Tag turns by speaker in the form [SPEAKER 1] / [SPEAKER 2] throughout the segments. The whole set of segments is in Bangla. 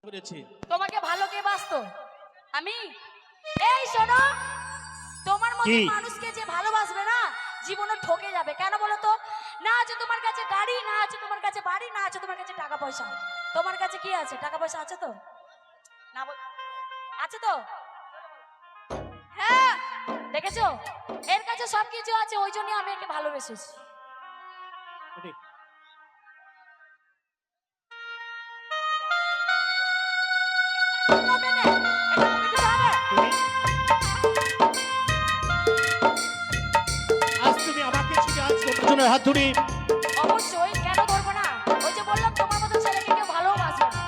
[SPEAKER 1] করেছি।
[SPEAKER 2] তোমাকে ভালো কে বাসতো? আমি। এই শোনো, তোমার মতো মানুষকে যে ভালোবাসবে না জীবনে ঠকে যাবে। কেন বলো তো? না আছে তোমার কাছে গাড়ি, না আছে তোমার কাছে বাড়ি, না আছে তোমার কাছে টাকা পয়সা। তোমার কাছে কি আছে? টাকা পয়সা আছে তো? না আছে তো? হ্যাঁ, দেখেছো, এর কাছে সবকিছু আছে, ওই জন্যই আমি একে ভালোবেসেছি।
[SPEAKER 1] আজ তুমি আমাকে ছুটে আজ তোমার হাত ধরি।
[SPEAKER 2] অবশ্যই, কেন ধরবো না? ওই যে বললাম তোমার মতো ছেলেকে কেউ ভালোবাসে না।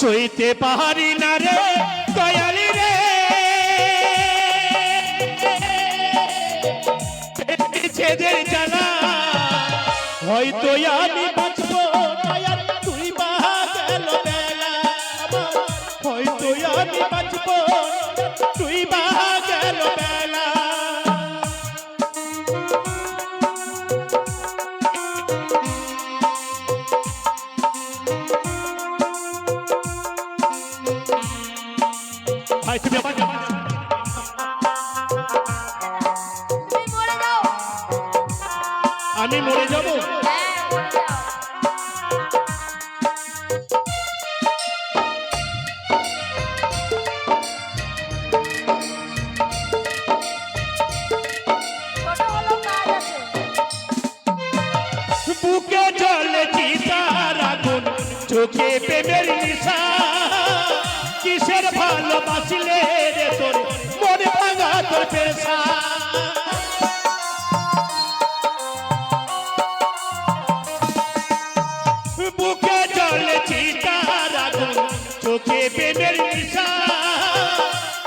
[SPEAKER 1] সইতে পাহাড়ি না রে দয়ালি রে, ছেদের জানা হয়তো আমি বাঁচবো দয়াল, তুই বা গেল বেলা আমার, হয়তো আমি বাঁচবো তুই বা গেল বেলা। ভাই তুমি আমার
[SPEAKER 2] তুমি মরে যাও।
[SPEAKER 1] আমি মরে যাবো?
[SPEAKER 2] হ্যাঁ, মরে যাও। ছোট হলেও কাজ আছে।
[SPEAKER 1] বুকে জলে চিতার আগুন, চোখে প্রেমের নিশা, কিসের ভালোবাসিলে রে তোর মনে ভাঙা তোর পেশা। বুকে জলে চিতার আগুন, চোখে প্রেমের নিশা,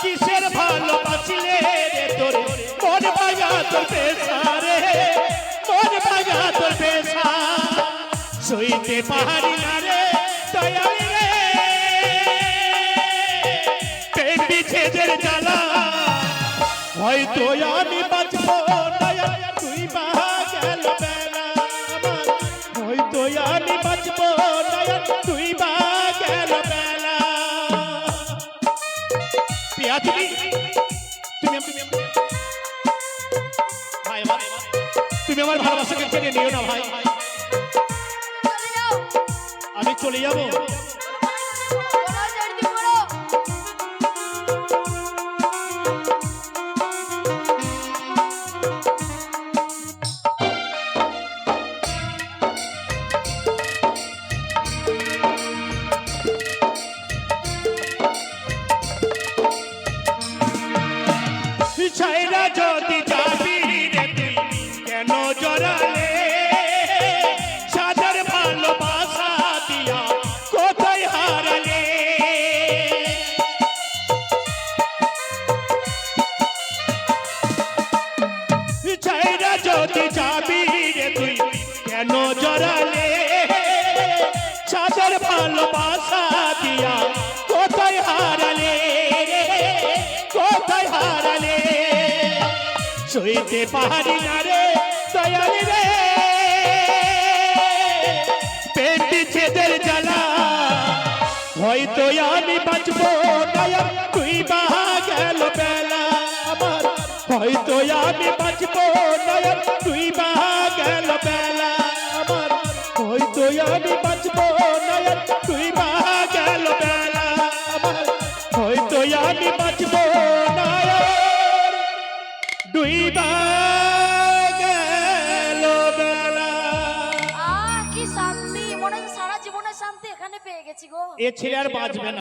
[SPEAKER 1] কিসের ভালোবাসিলে রে তোর মনে ভাঙা তোর পেশা রে, মনে ভাঙা তোর পেশা। সইতে পাহাড়ি না রে দয়ালি রে, প্রেম বিচ্ছেদের জ্বালা হয়তো আমি বাঁচবো দয়াল, তুই বা গেল বেলা আমার, হয়তো আমি বাঁচবো দয়াল, তুই বা গেল বেলা। পিয়া তুমি তুমি ভাই আমার, তুমি আমার ভালোবাসাকে কেড়ে নিও না ভাই,
[SPEAKER 2] চলে যাও।
[SPEAKER 1] আমি চলে যাব।
[SPEAKER 2] গলায় জড়িয়ে পড়ো।
[SPEAKER 1] ছাইরা যদি যাবি রে তুই কেন জড়ালে, সাজার ভালোবাসা দিয়া কোথায় হারালে। ছাইরা যদি যাবি রে তুই কেন জড়ালে, সাজার ভালোবাসা দিয়া কোথায় হারালে, কোথায় হারালে। সইতে পাহাড়ি না রে দয়ালি রে, প্রেম বিচ্ছেদের জ্বালা হয়তো আমি বাঁচবো দয়াল, তুই বা গেল বেলা আমার, হয়তো আমি বাঁচবো দয়াল, তুই বা গেল বেলা আমার, হয়তো আমি বাঁচবো দয়াল, তুই বা গেল বেলা আমার, হয়তো আমি বাঁচবো দয়াল, তুই বা গেল বেলা।
[SPEAKER 2] কি শান্তি, মনে হয় সারা জীবনের শান্তি এখানে পেয়ে গেছি গো।
[SPEAKER 1] এ ছেলে আর বাঁচবে না।